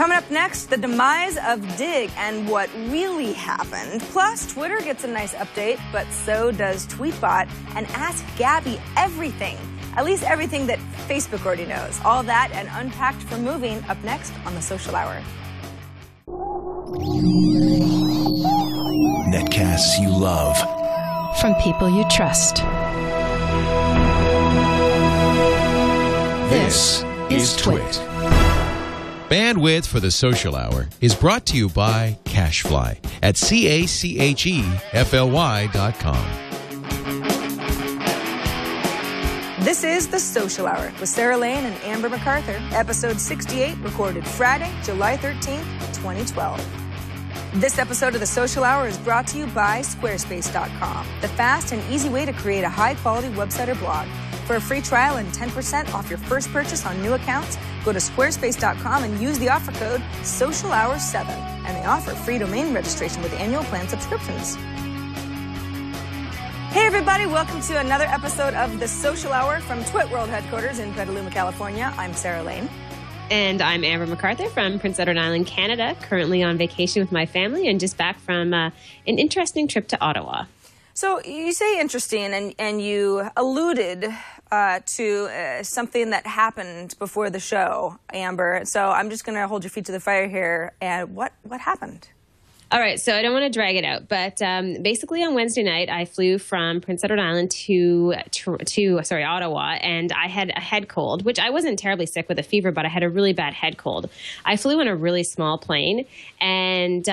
Coming up next, the demise of Digg and what really happened. Plus, Twitter gets a nice update, but so does Tweetbot, and Ask Gabi everything. At least everything that Facebook already knows. All that and Unpacked for Moving up next on The Social Hour. Netcasts you love. From people you trust. This is TWiT. Bandwidth for the Social Hour is brought to you by Cashfly at CACHEFLY.com. This is The Social Hour with Sarah Lane and Amber MacArthur, episode 68, recorded Friday, July 13th, 2012. This episode of The Social Hour is brought to you by Squarespace.com, the fast and easy way to create a high-quality website or blog. For a free trial and 10% off your first purchase on new accounts, go to Squarespace.com and use the offer code SOCIALHOUR7. And they offer free domain registration with annual plan subscriptions. Hey everybody, welcome to another episode of The Social Hour from TWiT World Headquarters in Petaluma, California. I'm Sarah Lane. And I'm Amber MacArthur from Prince Edward Island, Canada, currently on vacation with my family and just back from an interesting trip to Ottawa. So you say interesting, and you alluded to something that happened before the show, Amber. So I'm just going to hold your feet to the fire here. And what happened? All right, so I don't want to drag it out, but basically on Wednesday night, I flew from Prince Edward Island to Ottawa, and I had a head cold, which I wasn't terribly sick with a fever, but I had a really bad head cold. I flew in a really small plane, and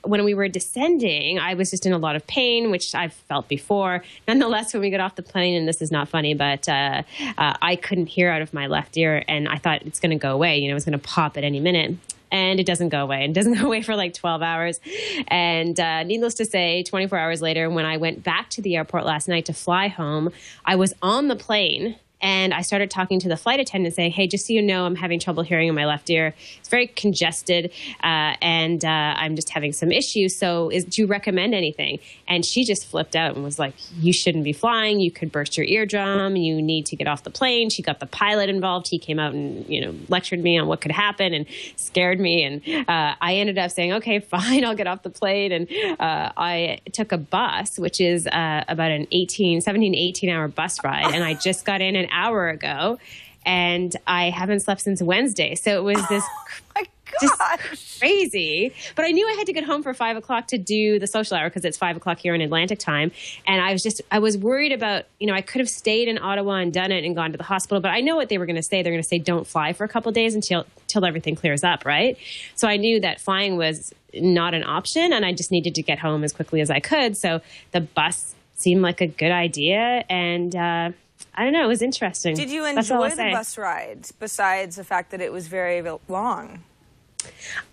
when we were descending, I was just in a lot of pain, which I've felt before. Nonetheless, when we got off the plane, and this is not funny, but I couldn't hear out of my left ear, and I thought it's going to go away. You know, it's going to pop at any minute. And it doesn't go away. It doesn't go away for like 12 hours. And needless to say, 24 hours later, when I went back to the airport last night to fly home, I was on the plane. And I started talking to the flight attendant saying, hey, just so you know, I'm having trouble hearing in my left ear. It's very congested, and I'm just having some issues. So do you recommend anything? And she just flipped out and was like, you shouldn't be flying. You could burst your eardrum. You need to get off the plane. She got the pilot involved. He came out and, lectured me on what could happen and scared me. And I ended up saying, okay, fine, I'll get off the plane. And I took a bus, which is about an 17, 18-hour bus ride. And I just got in an hour ago, and I haven't slept since Wednesday. So it was this just crazy. But I knew I had to get home for 5 o'clock to do the social hour because it's 5 o'clock here in Atlantic time. And I was worried about, I could have stayed in Ottawa and done it and gone to the hospital. But I know what they were going to say. They're going to say, don't fly for a couple of days until everything clears up, right? So I knew that flying was not an option, and I just needed to get home as quickly as I could. So the bus seemed like a good idea, and I don't know. It was interesting. Did you enjoy the bus ride besides the fact that it was very long?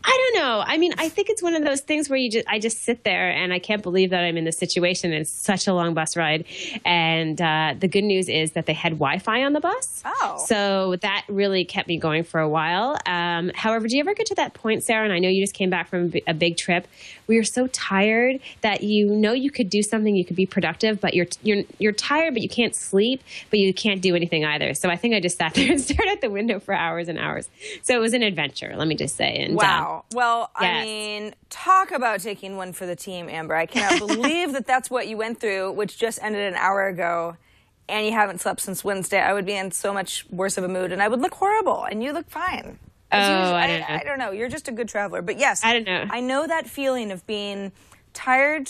I don't know. I mean, I think it's one of those things where I just sit there and I can't believe that I'm in this situation. It's such a long bus ride. And the good news is that they had Wi-Fi on the bus. Oh. So that really kept me going for a while. However, do you ever get to that point, Sarah, and I know you just came back from a big trip, where you're so tired that you could do something, you could be productive, but you're tired, but you can't sleep, but you can't do anything either. So I think I just sat there and stared out the window for hours and hours. So it was an adventure, let me just say. And, wow. Well, yes. I mean, talk about taking one for the team, Amber. I cannot believe that that's what you went through, which just ended an hour ago, and you haven't slept since Wednesday. I would be in so much worse of a mood, and I would look horrible, and you look fine. I don't know. You're just a good traveler. But yes, I don't know. I know that feeling of being tired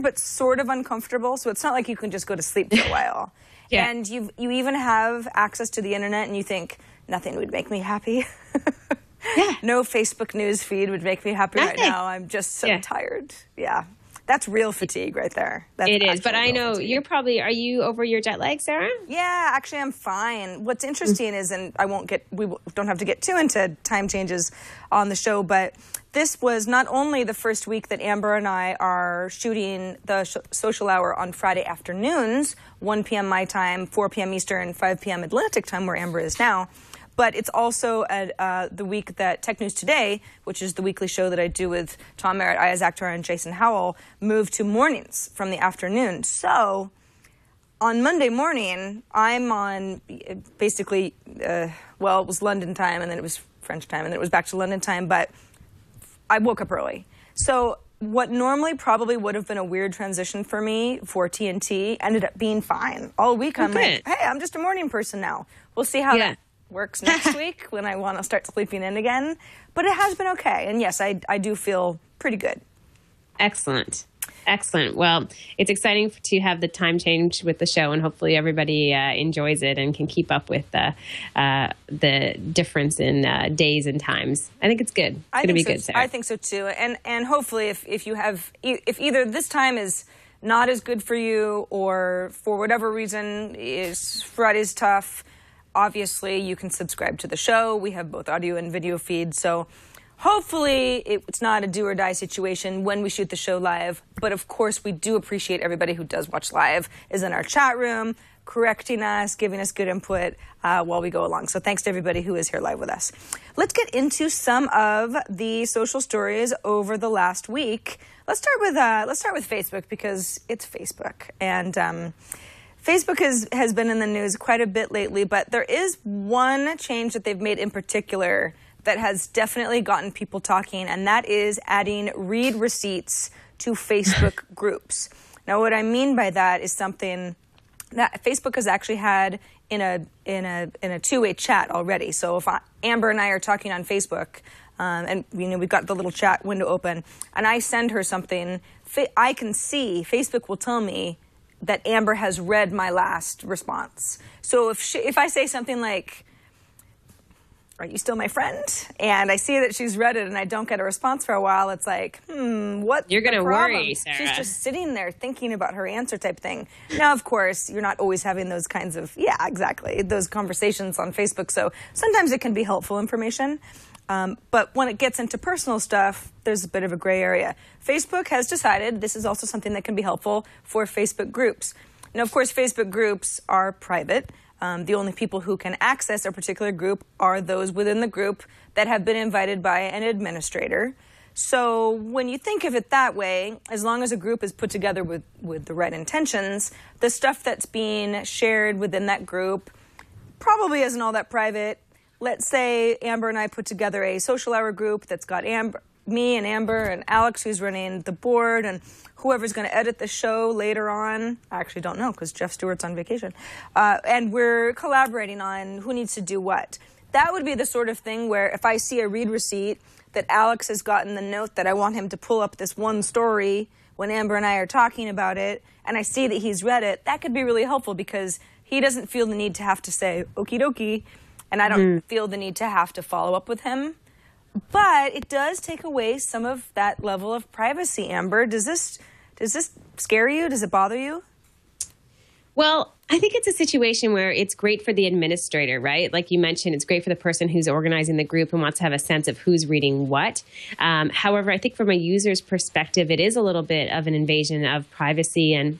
but sort of uncomfortable. So it's not like you can just go to sleep for a while. Yeah. And you even have access to the internet, and you think nothing would make me happy. Yeah. No Facebook news feed would make me happy right now. I'm just so tired. Yeah. That's real fatigue right there. It is, but I know fatigue. Are you over your jet lag, Sarah? Yeah, actually I'm fine. What's interesting is, and we don't have to get too into time changes on the show, but this was not only the first week that Amber and I are shooting the social hour on Friday afternoons, 1 p.m. my time, 4 p.m. Eastern, 5 p.m. Atlantic time, where Amber is now. But it's also the week that Tech News Today, which is the weekly show that I do with Tom Merritt, Ayaz Akhtar, and Jason Howell, moved to mornings from the afternoon. So on Monday morning, I'm on basically, it was London time, and then it was French time, and then it was back to London time, but I woke up early. So what normally probably would have been a weird transition for me for TNT ended up being fine. All week I'm like, hey, I'm just a morning person now. We'll see how that works next week when I want to start sleeping in again. But it has been okay. And yes, I do feel pretty good. Excellent. Excellent. Well, it's exciting to have the time change with the show, and hopefully everybody enjoys it and can keep up with the difference in days and times. I think it's good. It's going to be good, Sarah. I think so too. And hopefully if either this time is not as good for you, or for whatever reason Friday's tough, obviously you can subscribe to the show. We have both audio and video feeds, so hopefully it's not a do or die situation when we shoot the show live. But of course, we do appreciate everybody who does watch live, is in our chat room, correcting us, giving us good input while we go along. So thanks to everybody who is here live with us. Let's get into some of the social stories over the last week. Let's start with Facebook, because it's Facebook, and Facebook has been in the news quite a bit lately. But there is one change that they've made in particular that has definitely gotten people talking, and that is adding read receipts to Facebook groups. Now, what I mean by that is something that Facebook has actually had in a two-way chat already. So if Amber and I are talking on Facebook, and we've got the little chat window open, and I send her something, I can see, Facebook will tell me that Amber has read my last response. So if I say something like, "Are you still my friend?" and I see that she's read it and I don't get a response for a while, it's like, what? You're going to worry, Sarah. She's just sitting there thinking about her answer type thing. Now, of course, you're not always having those kinds of, those conversations on Facebook. So sometimes it can be helpful information. But when it gets into personal stuff, there's a bit of a gray area. Facebook has decided this is also something that can be helpful for Facebook groups. Now, of course, Facebook groups are private. The only people who can access a particular group are those within the group that have been invited by an administrator. So when you think of it that way, as long as a group is put together with the right intentions, the stuff that's being shared within that group probably isn't all that private. Let's say Amber and I put together a social hour group that's got me and Amber and Alex, who's running the board, and whoever's going to edit the show later on. I actually don't know, because Jeff Stewart's on vacation. And we're collaborating on who needs to do what. That would be the sort of thing where if I see a read receipt that Alex has gotten the note that I want him to pull up this one story when Amber and I are talking about it, and I see that he's read it, that could be really helpful, because he doesn't feel the need to have to say, okie dokie, and I don't feel the need to have to follow up with him. But it does take away some of that level of privacy, Amber. Does this scare you? Does it bother you? Well, I think it's a situation where it's great for the administrator, right? Like you mentioned, it's great for the person who's organizing the group and wants to have a sense of who's reading what. However, I think from a user's perspective, it is a little bit of an invasion of privacy, and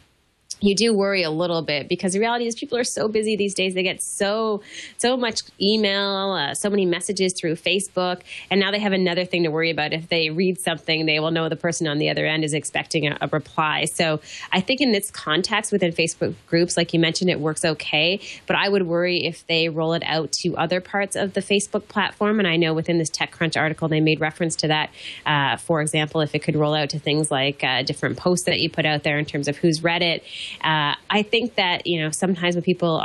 you do worry a little bit, because the reality is people are so busy these days. They get so much email, so many messages through Facebook, and now they have another thing to worry about. If they read something, they will know the person on the other end is expecting a reply. So I think in this context within Facebook groups, like you mentioned, it works okay, but I would worry if they roll it out to other parts of the Facebook platform. And I know within this TechCrunch article, they made reference to that. For example, if it could roll out to things like different posts that you put out there in terms of who's read it. I think that, sometimes when people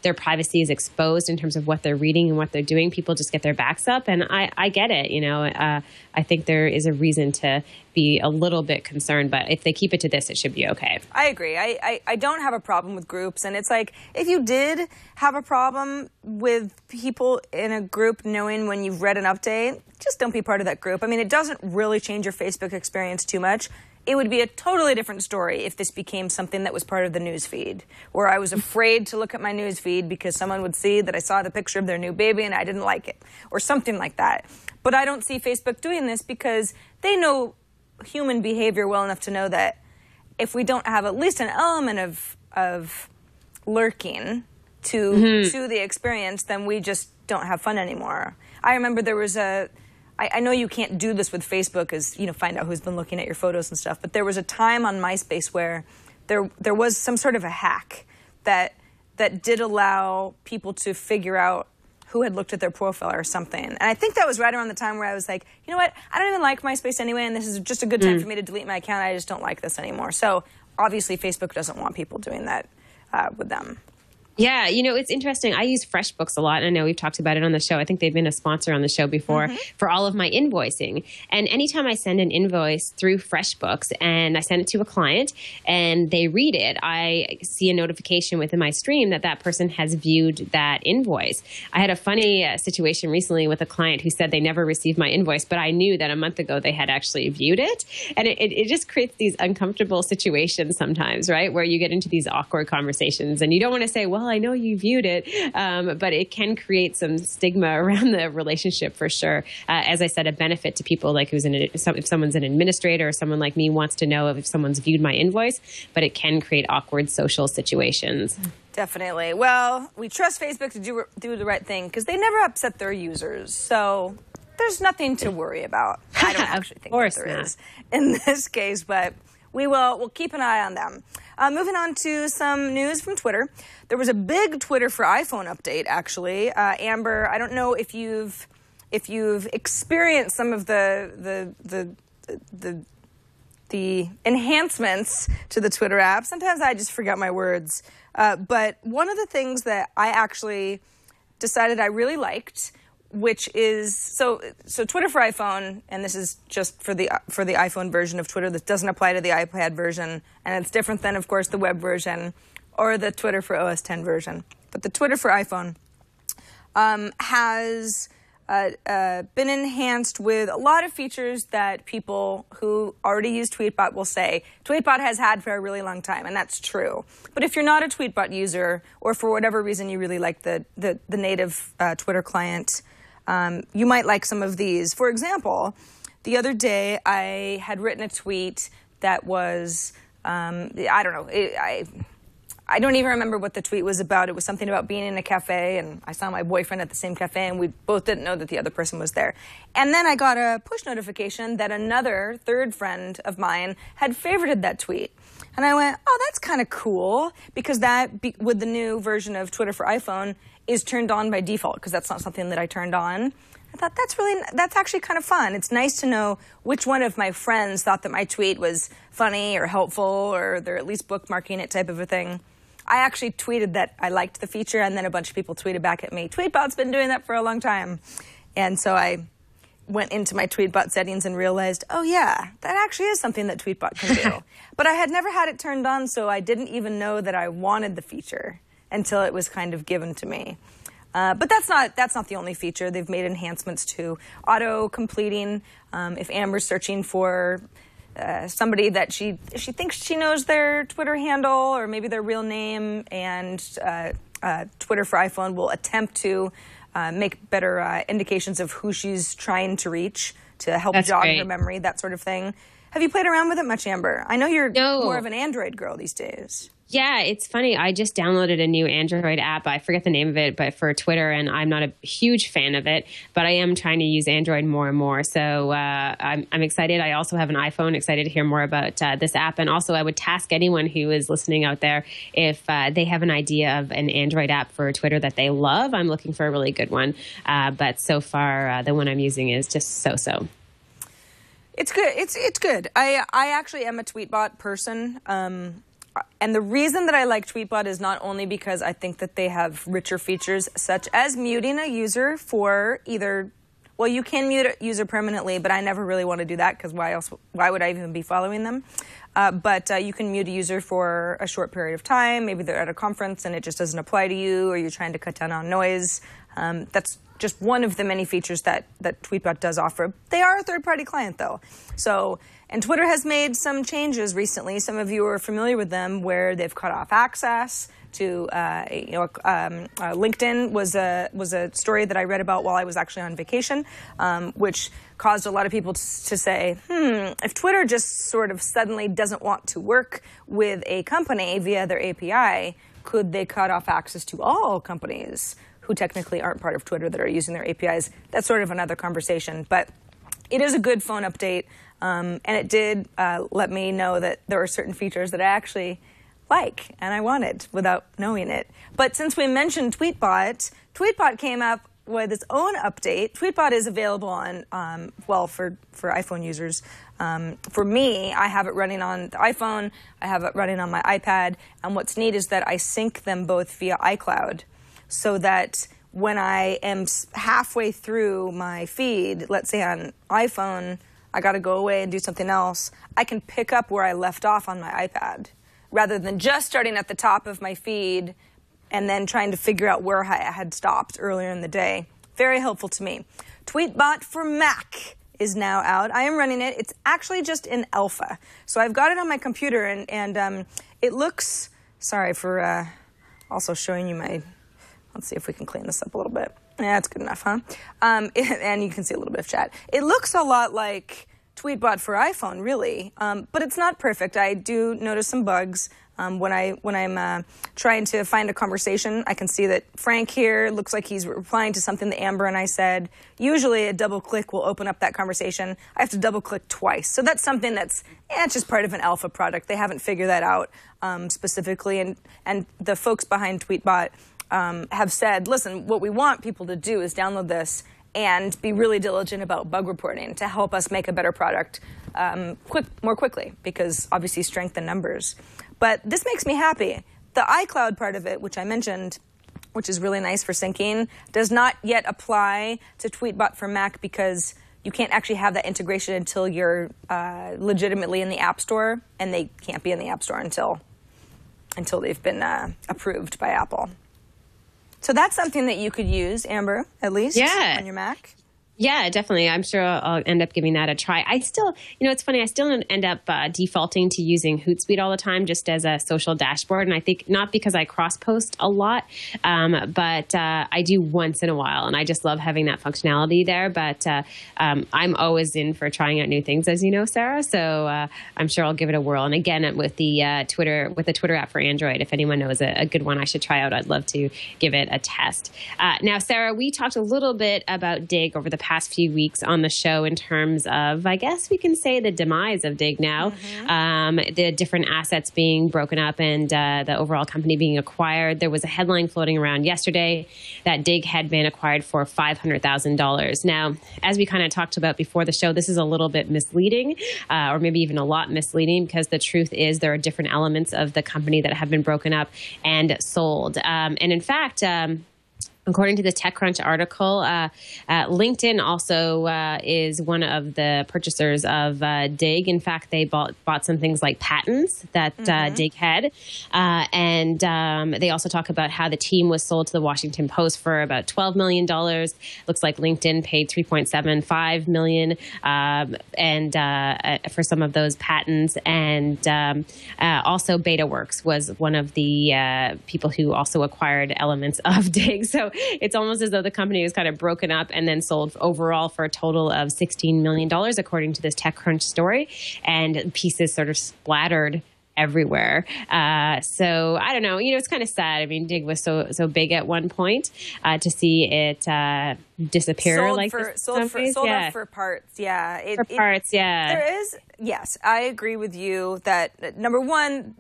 their privacy is exposed in terms of what they're reading and what they're doing, people just get their backs up. And I get it. I think there is a reason to be a little bit concerned, but if they keep it to this, it should be okay. I agree. I don't have a problem with groups. And it's like, if you did have a problem with people in a group knowing when you've read an update, just don't be part of that group. I mean, it doesn't really change your Facebook experience too much. It would be a totally different story if this became something that was part of the news feed, where I was afraid to look at my news feed because someone would see that I saw the picture of their new baby and I didn't like it, or something like that. But I don't see Facebook doing this because they know human behavior well enough to know that if we don't have at least an element of lurking to the experience, then we just don't have fun anymore. I remember there was I know you can't do this with Facebook, as find out who's been looking at your photos and stuff, but there was a time on MySpace where there was some sort of a hack that did allow people to figure out who had looked at their profile or something. And I think that was right around the time where I was like, you know what, I don't even like MySpace anyway, and this is just a good time for me to delete my account. I just don't like this anymore. So obviously Facebook doesn't want people doing that with them. Yeah, you know, it's interesting. I use FreshBooks a lot. I know we've talked about it on the show. I think they've been a sponsor on the show before for all of my invoicing. And anytime I send an invoice through FreshBooks and I send it to a client and they read it, I see a notification within my stream that that person has viewed that invoice. I had a funny situation recently with a client who said they never received my invoice, but I knew that a month ago they had actually viewed it. And it just creates these uncomfortable situations sometimes, right, where you get into these awkward conversations and you don't want to say, well, I know you viewed it, but it can create some stigma around the relationship for sure. As I said, a benefit to people like if someone's an administrator or someone like me wants to know if someone's viewed my invoice, but it can create awkward social situations. Definitely. Well, we trust Facebook to do the right thing because they never upset their users. So there's nothing to worry about. I don't actually think that there is in this case, but we'll keep an eye on them. Moving on to some news from Twitter. There was a big Twitter for iPhone update, actually. Amber, I don't know if you've experienced some of the enhancements to the Twitter app. Sometimes I just forget my words. But one of the things that I actually decided I really liked, which is so Twitter for iPhone, and this is just for the iPhone version of Twitter. This doesn't apply to the iPad version, and it's different than, of course, the web version or the Twitter for OS X version. But the Twitter for iPhone has been enhanced with a lot of features that people who already use Tweetbot will say Tweetbot has had for a really long time, and that's true. But if you're not a Tweetbot user, or for whatever reason you really like the native Twitter client, you might like some of these. For example, the other day I had written a tweet that was, I don't know, I don't even remember what the tweet was about. It was something about being in a cafe, and I saw my boyfriend at the same cafe, and we both didn't know that the other person was there. And then I got a push notification that another third friend of mine had favorited that tweet. And I went, oh, that's kind of cool, because with the new version of Twitter for iPhone, is turned on by default, because that's not something that I turned on. I thought that's actually kind of fun. It's nice to know which one of my friends thought that my tweet was funny or helpful, or they're at least bookmarking it type of a thing. I actually tweeted that I liked the feature, and then a bunch of people tweeted back at me, Tweetbot's been doing that for a long time. And so I went into my Tweetbot settings and realized, oh yeah, that actually is something that Tweetbot can do. But I had never had it turned on, so I didn't even know that I wanted the feature until it was kind of given to me. But that's not the only feature. They've made enhancements to auto-completing. If Amber's searching for somebody that she thinks she knows their Twitter handle or maybe their real name, and Twitter for iPhone will attempt to make better indications of who she's trying to reach to help jog her memory, that sort of thing. Have you played around with it much, Amber? I know you're more of an Android girl these days. Yeah, it's funny. I just downloaded a new Android app. I forget the name of it, but for Twitter, and I'm not a huge fan of it, but I am trying to use Android more and more. So I'm excited. I also have an iPhone, excited to hear more about this app. And also, I would task anyone who is listening out there if they have an idea of an Android app for Twitter that they love. I'm looking for a really good one. But so far, the one I'm using is just so-so. It's good. It's good. I actually am a Tweetbot person. And the reason that I like Tweetbot is not only because I think that they have richer features, such as muting a user for either, well, you can mute a user permanently, but I never really want to do that because why would I even be following them? But you can mute a user for a short period of time. Maybe they're at a conference and it just doesn't apply to you, or you're trying to cut down on noise. That's just one of the many features that Tweetbot does offer. They are a third-party client, though. And Twitter has made some changes recently. Some of you are familiar with them, where they've cut off access to, LinkedIn was a story that I read about while I was actually on vacation, which caused a lot of people to say, if Twitter just sort of suddenly doesn't want to work with a company via their API, could they cut off access to all companies who technically aren't part of Twitter that are using their APIs? That's sort of another conversation. But it is a good phone update, and it did let me know that there are certain features that I actually like and I wanted without knowing it. But since we mentioned Tweetbot, Tweetbot came up with its own update. Tweetbot is available on, for iPhone users. For me, I have it running on the iPhone. I have it running on my iPad. And what's neat is that I sync them both via iCloud, so that when I am halfway through my feed, let's say on iPhone, I got to go away and do something else, I can pick up where I left off on my iPad, rather than just starting at the top of my feed and then trying to figure out where I had stopped earlier in the day. Very helpful to me. Tweetbot for Mac is now out. I am running it. It's actually just in alpha. So I've got it on my computer, and it looks, sorry for also showing you my, let's see if we can clean this up a little bit. Yeah, that's good enough, huh? And you can see a little bit of chat. It looks a lot like Tweetbot for iPhone, really, but it's not perfect. I do notice some bugs. When I'm trying to find a conversation, I can see that Frank here looks like he's replying to something that Amber and I said. Usually a double click will open up that conversation. I have to double click twice. So that's something that's, it's just part of an alpha product. They haven't figured that out specifically. And the folks behind Tweetbot have said, listen, what we want people to do is download this and be really diligent about bug reporting to help us make a better product more quickly, because obviously strength in numbers. But this makes me happy. The iCloud part of it, which I mentioned, which is really nice for syncing, does not yet apply to Tweetbot for Mac, because you can't actually have that integration until you're legitimately in the App Store, and they can't be in the App Store until they've been approved by Apple. So that's something that you could use, Amber, at least, on your Mac. Yeah, definitely. I'm sure I'll end up giving that a try. I still, it's funny, I still end up defaulting to using Hootsuite all the time just as a social dashboard. And I think not because I cross-post a lot, but I do once in a while. And I just love having that functionality there. But I'm always in for trying out new things, as you know, Sarah. So I'm sure I'll give it a whirl. And again, with the Twitter app for Android, if anyone knows a good one I should try out, I'd love to give it a test. Now, Sarah, we talked a little bit about Digg over the past few weeks on the show in terms of, I guess we can say, the demise of Digg now, the different assets being broken up and the overall company being acquired. There was a headline floating around yesterday that Digg had been acquired for $500,000. Now, as we kind of talked about before the show, this is a little bit misleading, or maybe even a lot misleading, because the truth is there are different elements of the company that have been broken up and sold. And in fact, according to the TechCrunch article, LinkedIn also is one of the purchasers of Digg. In fact, they bought some things like patents that Digg had. And they also talk about how the team was sold to the Washington Post for about $12 million. Looks like LinkedIn paid $3.75 million for some of those patents. And also BetaWorks was one of the people who also acquired elements of Digg. So it's almost as though the company was kind of broken up and then sold overall for a total of $16 million, according to this TechCrunch story, and pieces sort of splattered everywhere. So I don't know, it's kind of sad. I mean, Digg was so big at one point, to see it disappear sold off for parts. Yeah. There is, yes, I agree with you that number one,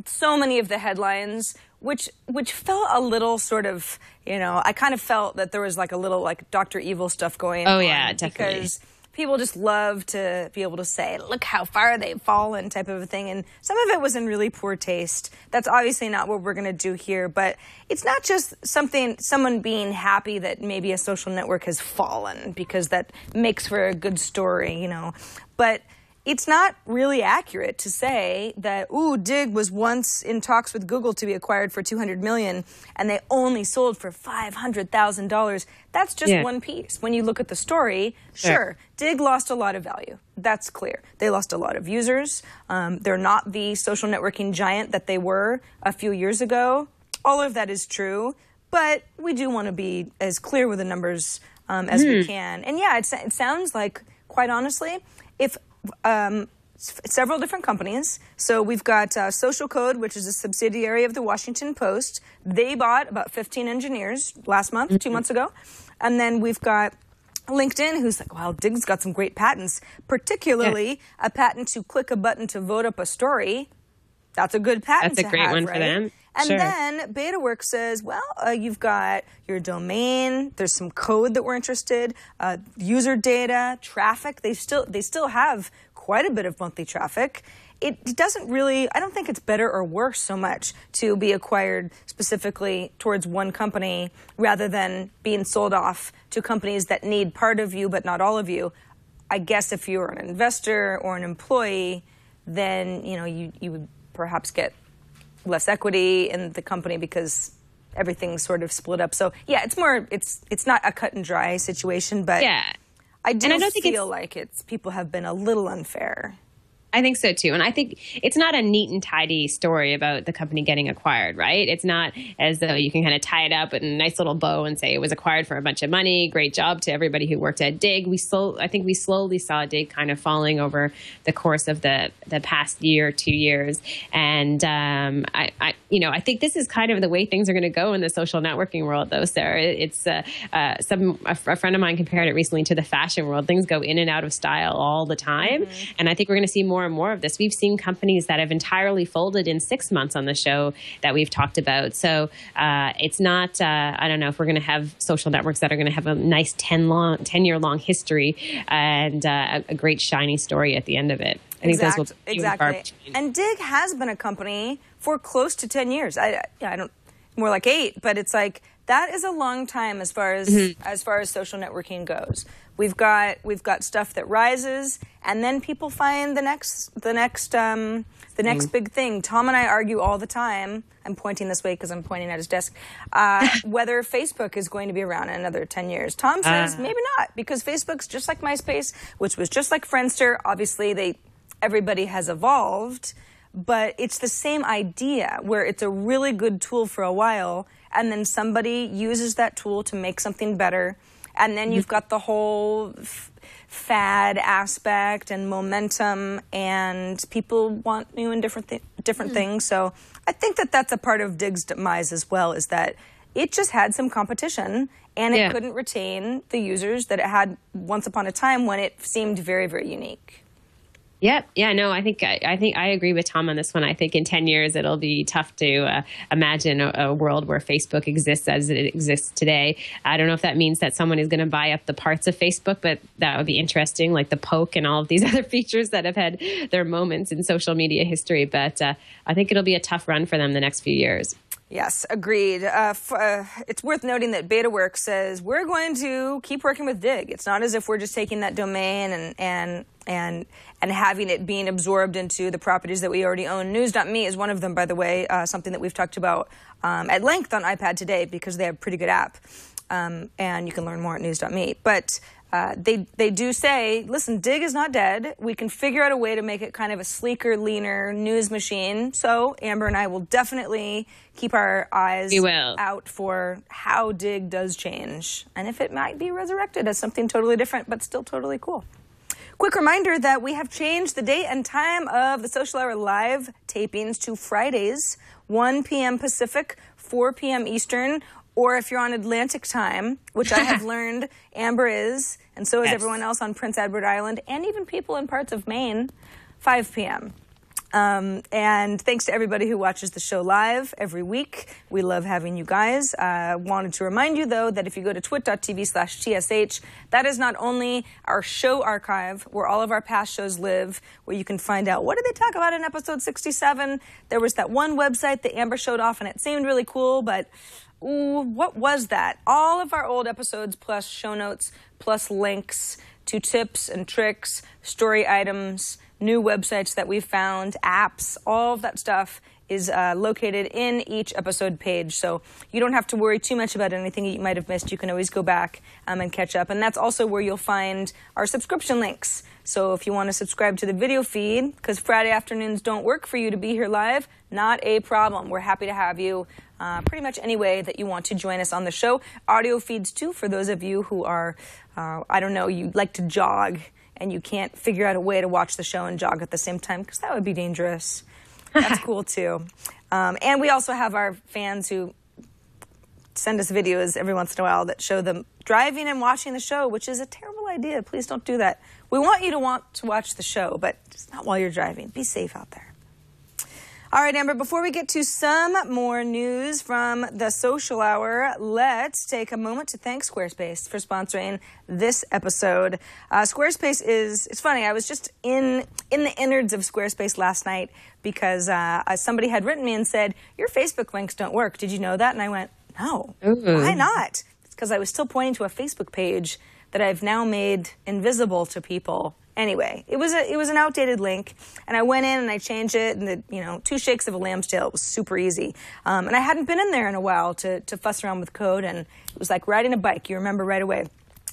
so many of the headlines which felt a little sort of, I kind of felt that there was like a little like Dr. Evil stuff going on. Oh, yeah, definitely. Because people just love to be able to say, look how far they've fallen type of a thing. And some of it was in really poor taste. That's obviously not what we're going to do here. But it's not just someone being happy that maybe a social network has fallen, because that makes for a good story, But it's not really accurate to say that, Digg was once in talks with Google to be acquired for $200 million, and they only sold for $500,000. That's just one piece. When you look at the story, sure, Digg lost a lot of value. That's clear. They lost a lot of users. They're not the social networking giant that they were a few years ago. All of that is true, but we do want to be as clear with the numbers as we can. And yeah, it sounds like, quite honestly, if several different companies. So we've got Social Code, which is a subsidiary of the Washington Post. They bought about 15 engineers last month, 2 months ago. And then we've got LinkedIn, who's like, wow, Digg's got some great patents, particularly a patent to click a button to vote up a story. That's a good patent to have, That's a great one right? for them. And Sure. then BetaWorks says, well, you've got your domain. There's some code that we're interested. User data, traffic. They still have quite a bit of monthly traffic. It doesn't really, I don't think it's better or worse so much to be acquired specifically towards one company rather than being sold off to companies that need part of you but not all of you. I guess if you're an investor or an employee, then you would perhaps get less equity in the company because everything's sort of split up. So yeah, it's not a cut and dry situation, but Yeah. I do don't think feel like people have been a little unfair. I think so too. And I think it's not a neat and tidy story about the company getting acquired, right? It's not as though you can kind of tie it up in a nice little bow and say it was acquired for a bunch of money. Great job to everybody who worked at Digg. I think we slowly saw Digg kind of falling over the course of the past year, 2 years. And I think this is kind of the way things are going to go in the social networking world, though, Sarah. It's a friend of mine compared it recently to the fashion world. Things go in and out of style all the time. Mm-hmm. And I think we're going to see more and more of this. We've seen companies that have entirely folded in 6 months on the show that we've talked about. So it's not, I don't know if we're going to have social networks that are going to have a nice 10-year-long history and a great shiny story at the end of it. I think those will be exactly. And Digg has been a company for close to 10 years. I don't, more like 8, but it's like that is a long time as far as social networking goes. We've got stuff that rises, and then people find the next big thing. Tom and I argue all the time. I'm pointing this way because I'm pointing at his desk. Whether Facebook is going to be around in another 10 years. Tom says maybe not, because Facebook's just like MySpace, which was just like Friendster. Obviously, everybody has evolved, but it's the same idea where it's a really good tool for a while, and then somebody uses that tool to make something better. And then you've got the whole fad aspect and momentum, and people want new and different things. So I think that's a part of Digg's demise as well, is that it just had some competition, and it couldn't retain the users that it had once upon a time when it seemed very, very unique. Yep. Yeah, no, I think I agree with Tom on this one. I think in 10 years, it'll be tough to imagine a world where Facebook exists as it exists today. I don't know if that means that someone is going to buy up the parts of Facebook, but that would be interesting, like the poke and all of these other features that have had their moments in social media history. But I think it'll be a tough run for them the next few years. Yes, agreed. It's worth noting that BetaWorks says we're going to keep working with Digg. It's not as if we're just taking that domain and having it being absorbed into the properties that we already own. News.me is one of them, by the way, something that we've talked about at length on iPad Today because they have a pretty good app, and you can learn more at news.me. But they do say, listen, Digg is not dead. We can figure out a way to make it kind of a sleeker, leaner news machine. So Amber and I will definitely keep our eyes out for how Digg does change and if it might be resurrected as something totally different but still totally cool. Quick reminder that we have changed the date and time of the Social Hour live tapings to Fridays, 1 p.m. Pacific, 4 p.m. Eastern, or if you're on Atlantic time, which I have learned Amber is, and so is everyone else on Prince Edward Island, and even people in parts of Maine, 5 p.m. And thanks to everybody who watches the show live every week. We love having you guys. Wanted to remind you, though, that if you go to twit.tv/TSH, that is not only our show archive, where all of our past shows live, where you can find out what did they talk about in episode 67. There was that one website that Amber showed off, and it seemed really cool, but ooh, what was that? All of our old episodes, plus show notes, plus links to tips and tricks, story items, new websites that we've found, apps, all of that stuff is located in each episode page. So you don't have to worry too much about anything you might have missed. You can always go back and catch up. And that's also where you'll find our subscription links. So if you want to subscribe to the video feed, because Friday afternoons don't work for you to be here live, not a problem. We're happy to have you pretty much any way that you want to join us on the show. Audio feeds, too, for those of you who are, I don't know, you like to jog and you can't figure out a way to watch the show and jog at the same time, because that would be dangerous. That's cool, too. And we also have our fans who send us videos every once in a while that show them driving and watching the show, which is a terrible idea. Please don't do that. We want you to want to watch the show, but just not while you're driving. Be safe out there. All right, Amber, before we get to some more news from the Social Hour, let's take a moment to thank Squarespace for sponsoring this episode. Squarespace it's funny, I was just in the innards of Squarespace last night because somebody had written me and said, your Facebook links don't work. Did you know that? And I went, no, why not? It's because I was still pointing to a Facebook page that I've now made invisible to people. Anyway, it was an outdated link, and I went in and I changed it, and 2 shakes of a lamb's tail. It was super easy, and I hadn't been in there in a while to fuss around with code, and it was like riding a bike. You remember right away.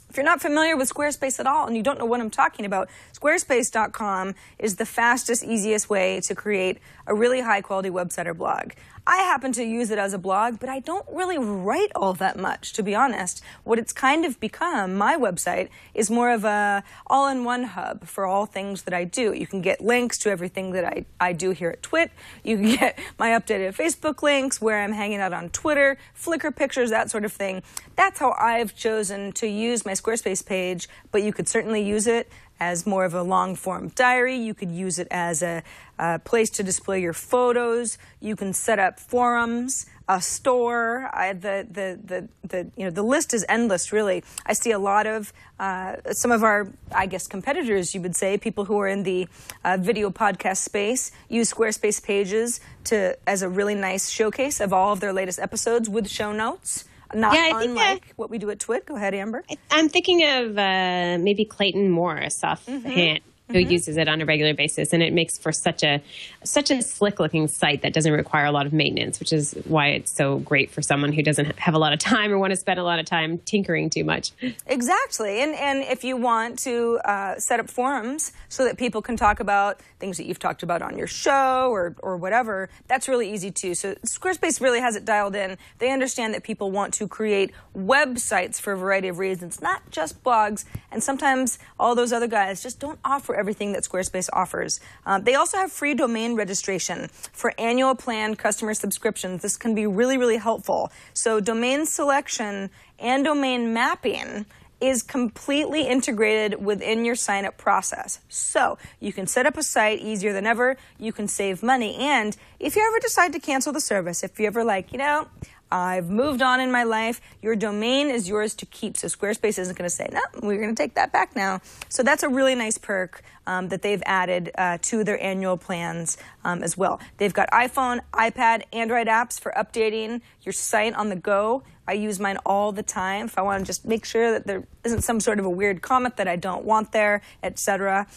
If you're not familiar with Squarespace at all and you don't know what I'm talking about, Squarespace.com is the fastest, easiest way to create a really high-quality website or blog. I happen to use it as a blog, but I don't really write all that much, to be honest. What it's kind of become, my website, is more of a all-in-one hub for all things that I do. You can get links to everything that I do here at TWiT. You can get my updated Facebook links, where I'm hanging out on Twitter, Flickr pictures, that sort of thing. That's how I've chosen to use my Squarespace page, but you could certainly use it as more of a long-form diary. You could use it as a place to display your photos. You can set up forums, a store. The list is endless, really. I see a lot of some of our, I guess, competitors, you would say, people who are in the video podcast space, use Squarespace pages as a really nice showcase of all of their latest episodes with show notes. Not unlike what we do at TWiT. Go ahead, Amber. I'm thinking of maybe Clayton Moore, a offhand, who uses it on a regular basis, and it makes for such a slick-looking site that doesn't require a lot of maintenance, which is why it's so great for someone who doesn't have a lot of time or want to spend a lot of time tinkering too much. Exactly, and if you want to set up forums so that people can talk about things that you've talked about on your show or whatever, that's really easy too. So Squarespace really has it dialed in. They understand that people want to create websites for a variety of reasons, not just blogs, and sometimes all those other guys just don't offer everything that Squarespace offers. They also have free domain registration for annual plan customer subscriptions. This can be really, really helpful. So domain selection and domain mapping is completely integrated within your sign-up process. So you can set up a site easier than ever. You can save money. And if you ever decide to cancel the service, if you ever I've moved on in my life, your domain is yours to keep. So Squarespace isn't going to say, no, we're going to take that back now. So that's a really nice perk that they've added to their annual plans as well. They've got iPhone, iPad, Android apps for updating your site on the go. I use mine all the time if I want to just make sure that there isn't some sort of a weird comment that I don't want there, etc.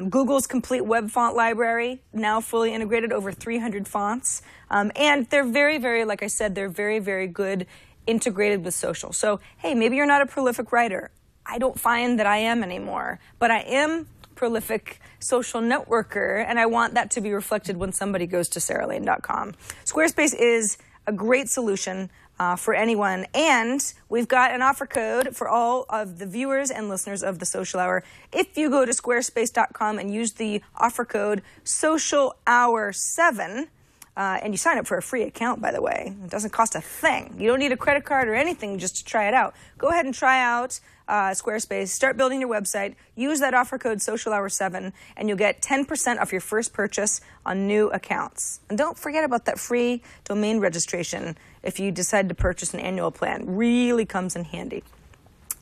Google's complete web font library, now fully integrated, over 300 fonts. And they're very, very, like I said, they're very, very good integrated with social. So, hey, maybe you're not a prolific writer. I don't find that I am anymore, but I am prolific social networker, and I want that to be reflected when somebody goes to saralane.com. Squarespace is a great solution for anyone, and we've got an offer code for all of the viewers and listeners of the Social Hour. If you go to squarespace.com and use the offer code SocialHour7, and you sign up for a free account, by the way. It doesn't cost a thing. You don't need a credit card or anything just to try it out. Go ahead and try out Squarespace. Start building your website. Use that offer code SocialHour7, and you'll get 10% off your first purchase on new accounts. And don't forget about that free domain registration if you decide to purchase an annual plan. Really comes in handy.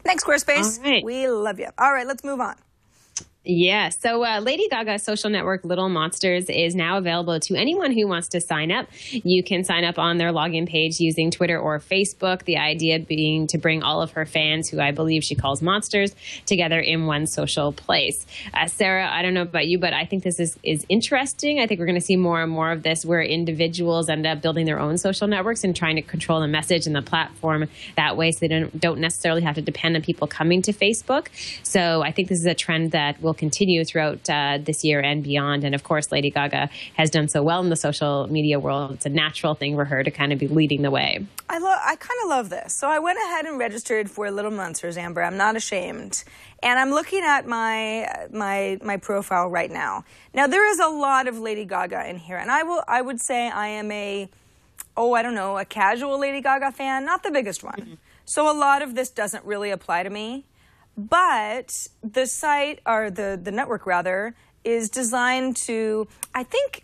Thanks, Squarespace. All right. We love you. All right, let's move on. Yeah. So Lady Gaga's social network, Little Monsters, is now available to anyone who wants to sign up. You can sign up on their login page using Twitter or Facebook. The idea being to bring all of her fans, who I believe she calls monsters, together in one social place. Sarah, I don't know about you, but I think this is interesting. I think we're going to see more and more of this where individuals end up building their own social networks and trying to control the message and the platform that way, so they don't necessarily have to depend on people coming to Facebook. So I think this is a trend that will continue throughout this year and beyond. And of course, Lady Gaga has done so well in the social media world. It's a natural thing for her to kind of be leading the way. I kind of love this. So I went ahead and registered for Little Monsters, Amber. I'm not ashamed. And I'm looking at my profile right now. Now, there is a lot of Lady Gaga in here. And I would say I am a casual Lady Gaga fan, not the biggest one. Mm-hmm. So a lot of this doesn't really apply to me. But the site, or the network rather, is designed to, I think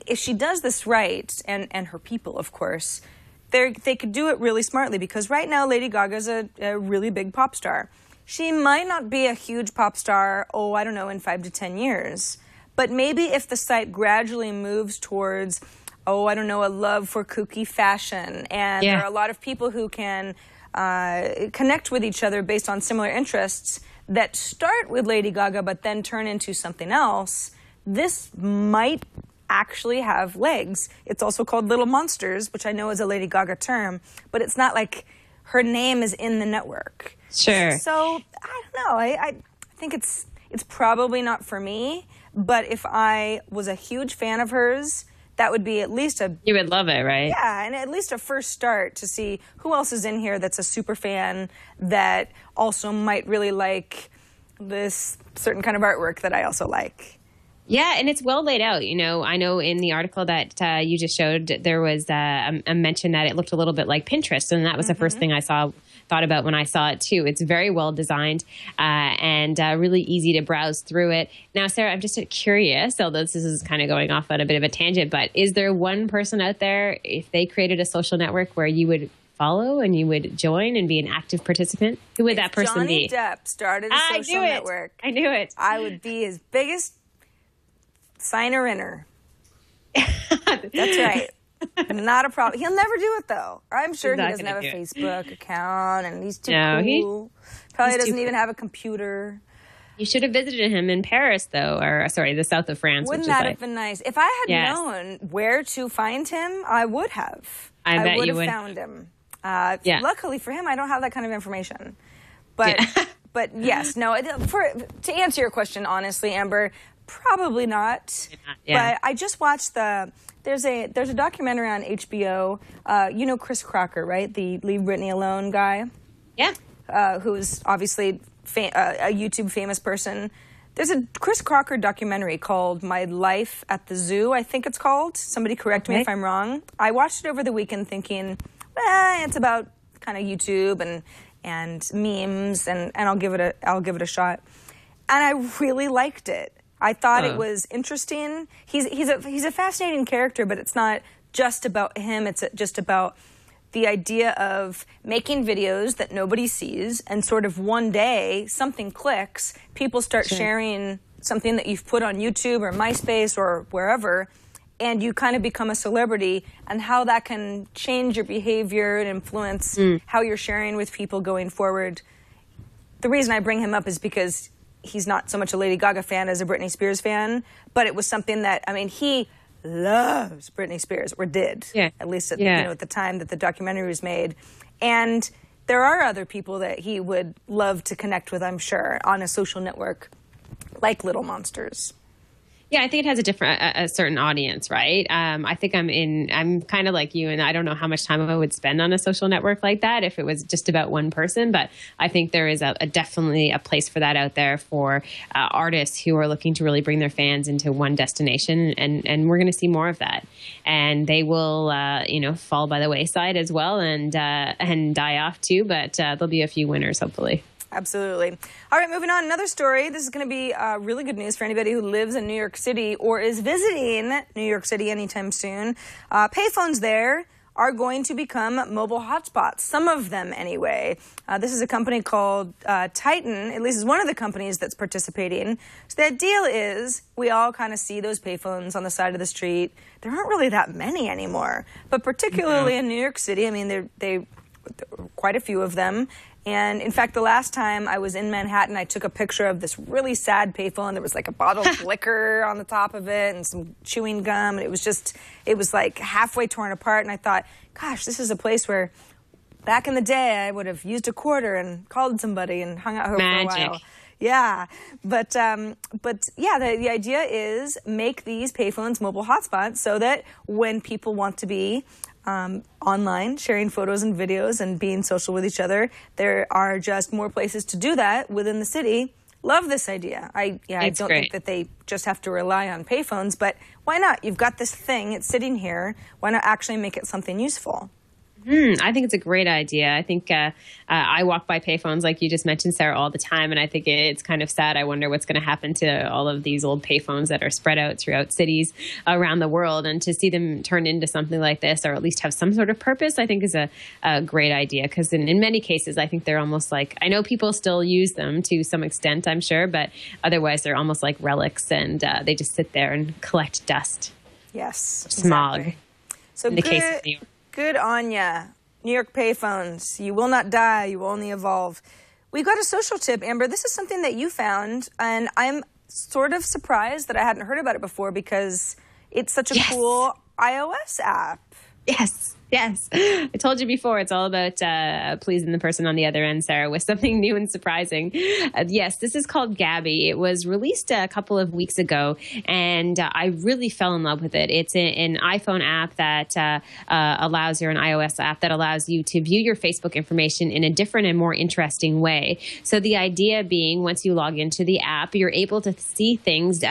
if she does this right, and her people, of course, they could do it really smartly, because right now Lady Gaga's a really big pop star. She might not be a huge pop star, I don't know, in 5 to 10 years. But maybe if the site gradually moves towards, I don't know, a love for kooky fashion, and there are a lot of people who can connect with each other based on similar interests that start with Lady Gaga but then turn into something else, this might actually have legs. It's also called Little Monsters, which I know is a Lady Gaga term, but it's not like her name is in the network. Sure. So, I don't know. I think it's probably not for me, but if I was a huge fan of hers, that would be at least You would love it, right? Yeah, and at least a first start to see who else is in here that's a super fan that also might really like this certain kind of artwork that I also like. Yeah, and it's well laid out. I know in the article that you just showed, there was a mention that it looked a little bit like Pinterest, and that was the first thing I thought about when I saw it too. It's very well designed and really easy to browse through it. Now, Sarah, I'm just curious, although this is kind of going off on a bit of a tangent, but is there one person out there, if they created a social network, where you would follow and you would join and be an active participant? Who would that person be? Johnny Depp started a social network. I knew it. I would be his biggest signer-inner. That's right. Not a problem. He'll never do it, though. I'm sure he doesn't have a Facebook account, and he's too cool. Probably doesn't even have a computer. You should have visited him in Paris, though, or sorry, the south of France. Wouldn't that have been nice? If I had known where to find him, I would have. I would have found him. Luckily for him, I don't have that kind of information. But but yes, no. To answer your question honestly, Amber, probably not. But I just watched there's a documentary on HBO. You know Chris Crocker, right? The Leave Britney Alone guy. Yeah. Who's obviously a YouTube famous person. There's a Chris Crocker documentary called My Life at the Zoo, I think it's called. Somebody correct me if I'm wrong. I watched it over the weekend thinking, it's about kind of YouTube and memes, and I'll give it a shot. And I really liked it. I thought it was interesting. He's a fascinating character, but it's not just about him. It's just about the idea of making videos that nobody sees, and sort of one day something clicks, people start sharing something that you've put on YouTube or MySpace or wherever, and you kind of become a celebrity, and how that can change your behavior and influence how you're sharing with people going forward. The reason I bring him up is because he's not so much a Lady Gaga fan as a Britney Spears fan, but it was something that, he loves Britney Spears, or did, at least at the time that the documentary was made. And there are other people that he would love to connect with, I'm sure, on a social network like Little Monsters. Yeah, I think it has a certain audience, right? I think I'm kind of like you, and I don't know how much time I would spend on a social network like that if it was just about one person. But I think there is definitely a place for that out there for artists who are looking to really bring their fans into one destination, and we're going to see more of that. And they will, fall by the wayside as well, and die off too. But there'll be a few winners, hopefully. Absolutely. All right, moving on. Another story. This is going to be really good news for anybody who lives in New York City or is visiting New York City anytime soon. Payphones there are going to become mobile hotspots, some of them anyway. This is a company called Titan, at least is one of the companies that's participating. So the deal is we all kind of see those payphones on the side of the street. There aren't really that many anymore, but particularly in New York City, they quite a few of them. And in fact, the last time I was in Manhattan, I took a picture of this really sad payphone. There was like a bottle of liquor on the top of it and some chewing gum. And it was like halfway torn apart. And I thought, gosh, this is a place where back in the day I would have used a quarter and called somebody and hung out here for a while. Yeah, but the idea is make these payphones mobile hotspots so that when people want to be online, sharing photos and videos and being social with each other, there are just more places to do that within the city. Love this idea. I don't think that they just have to rely on payphones, but why not? You've got this thing, it's sitting here. Why not actually make it something useful? I think it's a great idea. I think I walk by payphones, like you just mentioned, Sarah, all the time. And I think it's kind of sad. I wonder what's going to happen to all of these old payphones that are spread out throughout cities around the world. And to see them turn into something like this, or at least have some sort of purpose, I think is a great idea. Because in many cases, I think they're almost like, I know people still use them to some extent, I'm sure. But otherwise, they're almost like relics. And they just sit there and collect dust. Yes. Smog. Exactly. So in the case of New York. Good on ya. New York payphones. You will not die. You will only evolve. We got a social tip, Amber. This is something that you found, and I'm sort of surprised that I hadn't heard about it before because it's such a cool iOS app. Yes. I told you before, it's all about pleasing the person on the other end, Sarah, with something new and surprising. Yes, this is called Gabby. It was released a couple of weeks ago, and I really fell in love with it. It's an iPhone app that allows you, an iOS app that allows you to view your Facebook information in a different and more interesting way. So the idea being, once you log into the app, you're able to see things,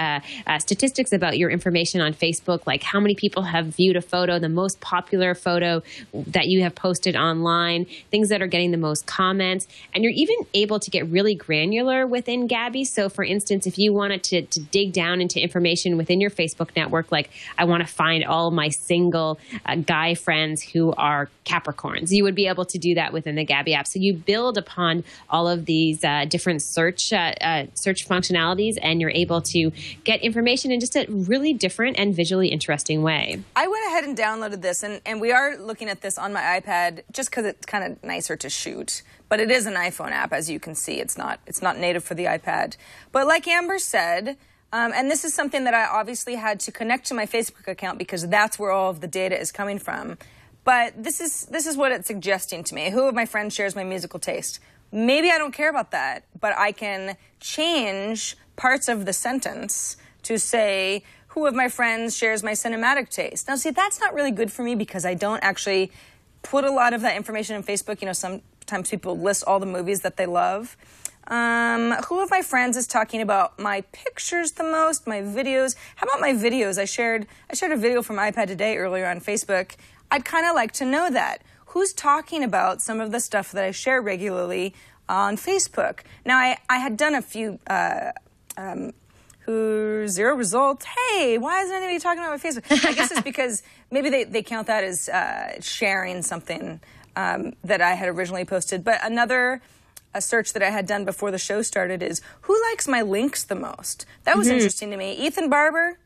statistics about your information on Facebook, like how many people have viewed a photo, the most popular photo that you have posted online, things that are getting the most comments. And you're even able to get really granular within Gabby. So for instance, if you wanted to dig down into information within your Facebook network, like I want to find all my single guy friends who are Capricorns, you would be able to do that within the Gabby app. So you build upon all of these different search functionalities, and you're able to get information in just a really different and visually interesting way. I went ahead and downloaded this, and we are looking at this on my iPad just because it's kind of nicer to shoot. But it is an iPhone app, as you can see. It's not native for the iPad. But like Amber said, and this is something that I obviously had to connect to my Facebook account because that's where all of the data is coming from. But this is what it's suggesting to me. Who of my friends shares my musical taste? Maybe I don't care about that, but I can change parts of the sentence to say, who of my friends shares my cinematic taste? Now, see, that's not really good for me because I don't actually put a lot of that information on Facebook. You know, sometimes people list all the movies that they love. Who of my friends is talking about my pictures the most, my videos? How about my videos? I shared a video from iPad Today earlier on Facebook. I'd kind of like to know that. Who's talking about some of the stuff that I share regularly on Facebook? Now, I had done a few... zero results. Hey, why isn't anybody talking about my Facebook? I guess it's because maybe they count that as sharing something that I had originally posted. But a search that I had done before the show started is, who likes my links the most? That was interesting to me. Ethan Barber,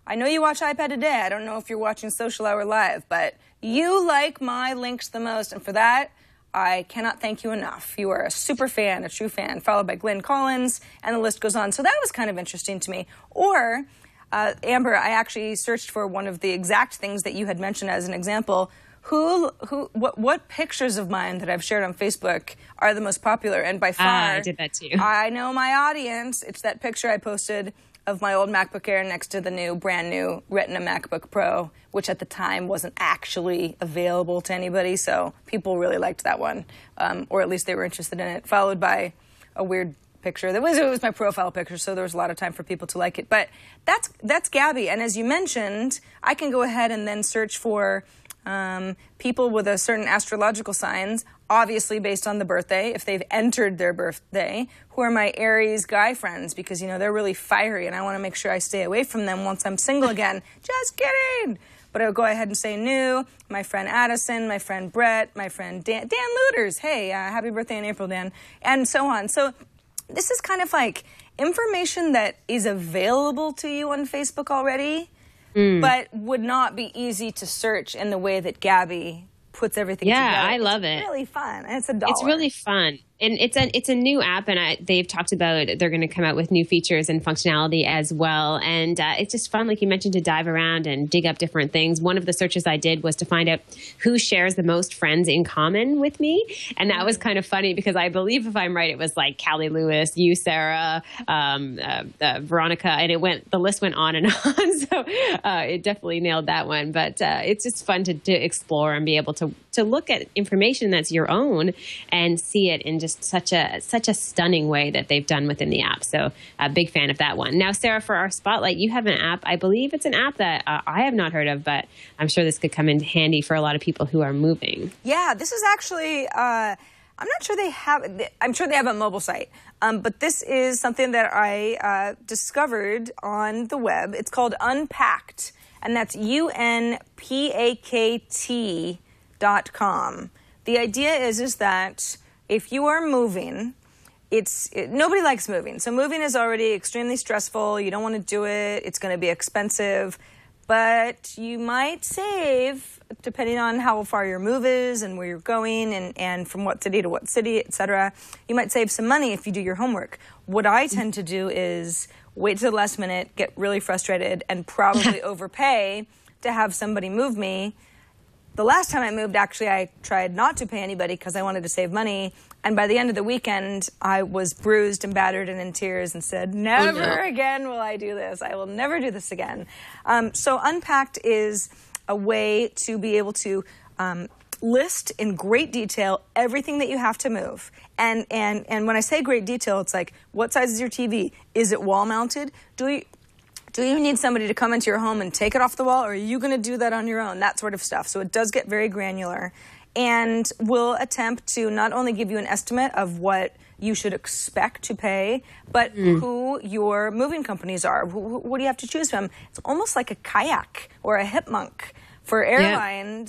I know you watch iPad Today. I don't know if you're watching Social Hour Live, but you like my links the most. And for that, I cannot thank you enough. You are a super fan, a true fan, followed by Glenn Collins, and the list goes on. So that was kind of interesting to me. Or, Amber, I actually searched for one of the exact things that you had mentioned as an example. What pictures of mine that I've shared on Facebook are the most popular? And by far, I did that too. I know my audience. It's that picture I posted of my old MacBook Air next to the brand new Retina MacBook Pro, which at the time wasn't actually available to anybody, so people really liked that one, or at least they were interested in it, followed by a weird picture. It was my profile picture, so there was a lot of time for people to like it. But that's Gabby, and as you mentioned, I can go ahead and then search for people with a certain astrological signs, obviously based on the birthday, if they've entered their birthday, who are my Aries guy friends, because, you know, they're really fiery, and I want to make sure I stay away from them once I'm single again. Just kidding! But I'll go ahead and say new, my friend Addison, my friend Brett, my friend Dan Looters. Hey, happy birthday in April, Dan. And so on. So this is kind of like information that is available to you on Facebook already, but would not be easy to search in the way that Gabby puts everything together. Yeah, I love it. It's really fun. And it's $1. It's really fun. And it's a new app, and they've talked about they're going to come out with new features and functionality as well. And it's just fun, like you mentioned, to dive around and dig up different things. One of the searches I did was to find out who shares the most friends in common with me. And that was kind of funny because I believe, if I'm right, it was like Callie Lewis, you, Sarah, Veronica, and the list went on and on. So it definitely nailed that one. But it's just fun to explore and be able to to look at information that's your own and see it in just such a stunning way that they've done within the app. So a big fan of that one. Now, Sarah, for our spotlight, you have an app. I believe it's an app that I have not heard of, but I'm sure this could come in handy for a lot of people who are moving. Yeah, this is actually, I'm not sure they have, I'm sure they have a mobile site, but this is something that I discovered on the web. It's called Unpacked, and that's Unpakt.com. The idea is that if you are moving, nobody likes moving. So moving is already extremely stressful. You don't want to do it. It's going to be expensive. But you might save, depending on how far your move is and where you're going and from what city to what city, etc. You might save some money if you do your homework. What I tend to do is wait to the last minute, get really frustrated, and probably overpay to have somebody move me. The last time I moved, actually, I tried not to pay anybody because I wanted to save money. And by the end of the weekend, I was bruised and battered and in tears and said, never again will I do this. I will never do this again. So Unpacked is a way to be able to list in great detail everything that you have to move. And when I say great detail, it's like, what size is your TV? Is it wall mounted? Do you need somebody to come into your home and take it off the wall, or are you going to do that on your own? That sort of stuff. So it does get very granular, and will attempt to not only give you an estimate of what you should expect to pay, but who your moving companies are. What do you have to choose from? It's almost like a kayak or a hipmunk for airline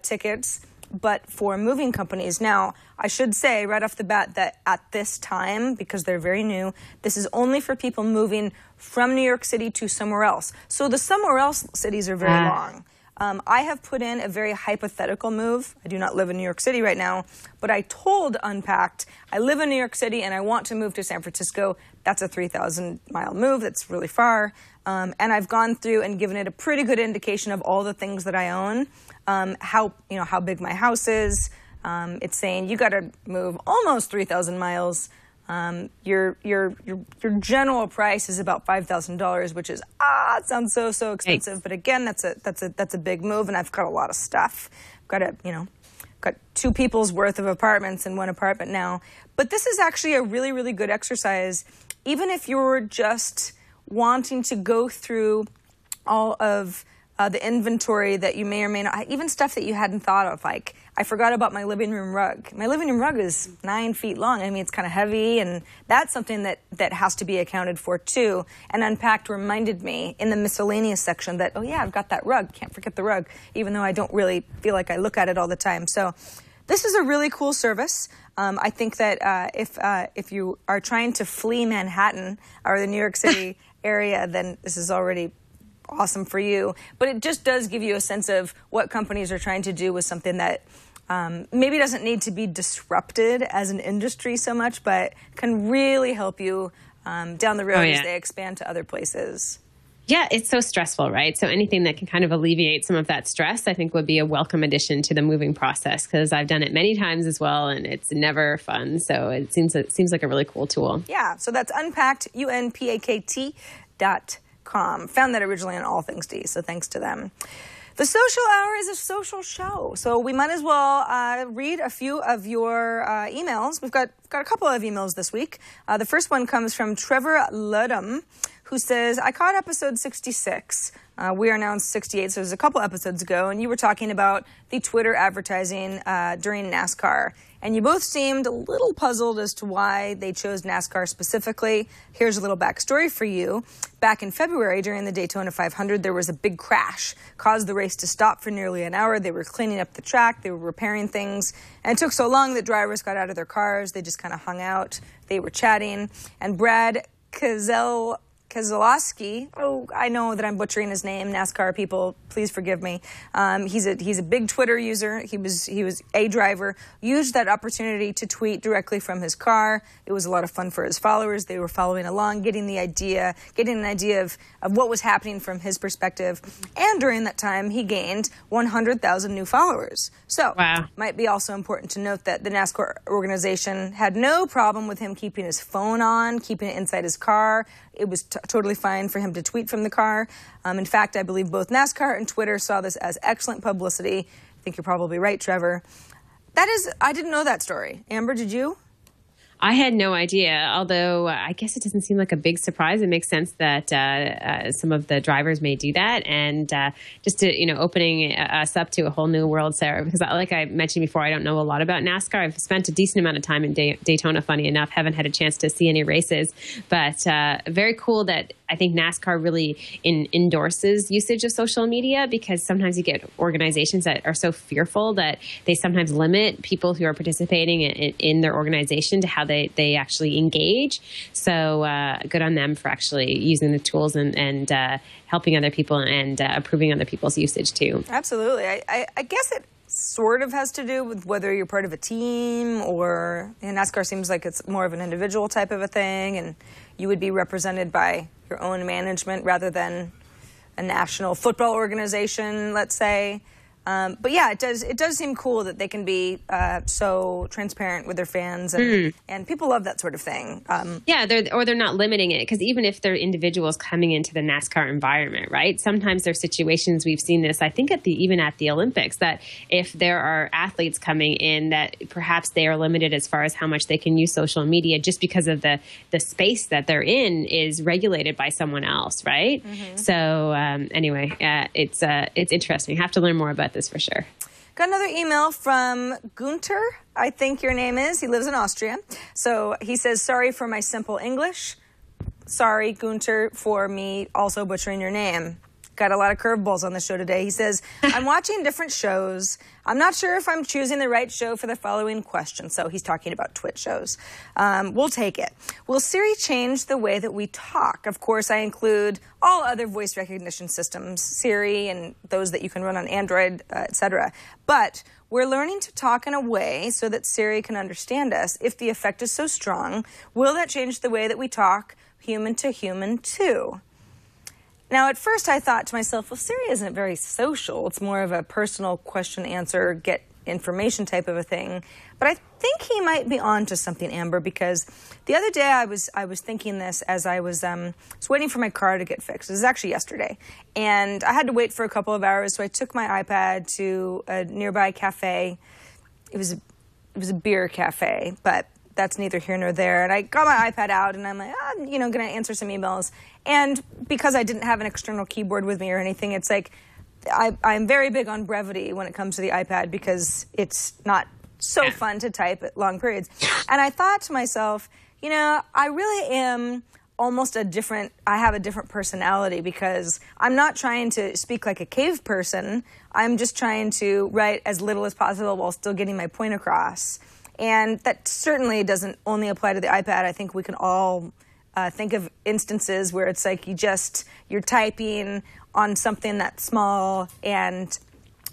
tickets, but for moving companies. Now, I should say right off the bat that at this time, because they're very new, this is only for people moving from New York City to somewhere else. So the somewhere else cities are very long. I have put in a very hypothetical move. I do not live in New York City right now, but I told Unpacked, I live in New York City and I want to move to San Francisco. That's a 3,000-mile move. That's really far. And I've gone through and given it a pretty good indication of all the things that I own, how big my house is. It's saying you got to move almost 3,000 miles. Your general price is about $5,000, which is it sounds so expensive. Hey. But again, that's a big move, and I've got a lot of stuff. I've got 2 people's worth of apartments in one apartment now. But this is actually a really good exercise, even if you're just wanting to go through all of the inventory that you may or may not, even stuff that you hadn't thought of. Like, I forgot about my living room rug. My living room rug is 9 feet long. I mean, it's kind of heavy, and that's something that has to be accounted for too. And Unpacked reminded me in the miscellaneous section that, oh yeah, I've got that rug. Can't forget the rug, even though I don't really feel like I look at it all the time. So this is a really cool service. I think that if you are trying to flee Manhattan or the New York City area, then this is already awesome for you. But it just does give you a sense of what companies are trying to do with something that maybe doesn't need to be disrupted as an industry so much, but can really help you down the road as they expand to other places. Yeah, it's so stressful, right? So anything that can kind of alleviate some of that stress, I think would be a welcome addition to the moving process, because I've done it many times as well, and it's never fun. So it seems like a really cool tool. Yeah, so that's Unpacked, Unpakt.com. Found that originally on All Things D, so thanks to them. The Social Hour is a social show, so we might as well read a few of your emails. We've got a couple of emails this week. The first one comes from Trevor Ludham, who says, I caught episode 66. We are now on 68, so it was a couple episodes ago, and you were talking about the Twitter advertising during NASCAR. And you both seemed a little puzzled as to why they chose NASCAR specifically. Here's a little backstory for you. Back in February, during the Daytona 500, there was a big crash, caused the race to stop for nearly an hour. They were cleaning up the track, they were repairing things, and it took so long that drivers got out of their cars. They just kind of hung out. They were chatting, and Brad Keselowski, I know that I'm butchering his name. NASCAR people, please forgive me. He's a big Twitter user. He was a driver. Used that opportunity to tweet directly from his car. It was a lot of fun for his followers. They were following along, getting an idea of what was happening from his perspective. And during that time, he gained 100,000 new followers. So, might be also important to note that the NASCAR organization had no problem with him keeping his phone on, keeping it inside his car. It was totally fine for him to tweet from the car. In fact, I believe both NASCAR and Twitter saw this as excellent publicity. think you're probably right, Trevor. I didn't know that story. Amber, did you? I had no idea, although I guess it doesn't seem like a big surprise. It makes sense that some of the drivers may do that. And just to, opening us up to a whole new world, Sarah, because like I mentioned before, I don't know a lot about NASCAR. I've spent a decent amount of time in Daytona, funny enough. Haven't had a chance to see any races. But very cool that I think NASCAR really endorses usage of social media, because sometimes you get organizations that are so fearful that they sometimes limit people who are participating in their organization to how they actually engage. So good on them for actually using the tools and helping other people and approving other people's usage too. Absolutely. I guess it sort of has to do with whether you're part of a team or NASCAR seems like it's more of an individual type of a thing, and you would be represented by your own management rather than a national football organization, let's say. But yeah, it does seem cool that they can be so transparent with their fans, and people love that sort of thing. Yeah, they're not limiting it, because even if they're individuals coming into the NASCAR environment, right? Sometimes there's situations, we've seen this, I think even at the Olympics, that if there are athletes coming in, that perhaps they are limited as far as how much they can use social media, just because of the space that they're in is regulated by someone else, right? Mm-hmm. So anyway, it's interesting. I have to learn more about this for sure. Got another email from Gunter, I think your name is. He lives in Austria. So he says, sorry for my simple English. Sorry, Gunter, for me also butchering your name. Got a lot of curveballs on the show today. He says, I'm watching different shows. I'm not sure if I'm choosing the right show for the following question. So he's talking about TWiT shows. We'll take it. Will Siri change the way that we talk? Of course, I include all other voice recognition systems, Siri and those that you can run on Android, etc. But we're learning to talk in a way so that Siri can understand us. If the effect is so strong, will that change the way that we talk human to human too? Now, at first I thought to myself, well, Siri isn't very social. It's more of a personal question-answer, get information type of a thing. But I think he might be on to something, Amber, because the other day I was thinking this as I was waiting for my car to get fixed. It was actually yesterday. And I had to wait for a couple of hours, so I took my iPad to a nearby cafe. It was a beer cafe, but that's neither here nor there. And I got my iPad out, and I'm like, going to answer some emails. And because I didn't have an external keyboard with me or anything, it's like I'm very big on brevity when it comes to the iPad, because it's not so fun to type at long periods. And I thought to myself, I really am almost I have a different personality, because I'm not trying to speak like a cave person. I'm just trying to write as little as possible while still getting my point across. And that certainly doesn't only apply to the iPad. I think we can all think of instances where it's like you're typing on something that's small and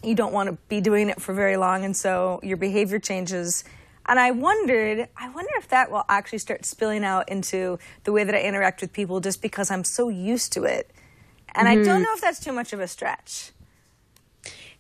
you don't want to be doing it for very long, and so your behavior changes. And I wonder if that will actually start spilling out into the way that I interact with people, just because I'm so used to it. And I don't know if that's too much of a stretch.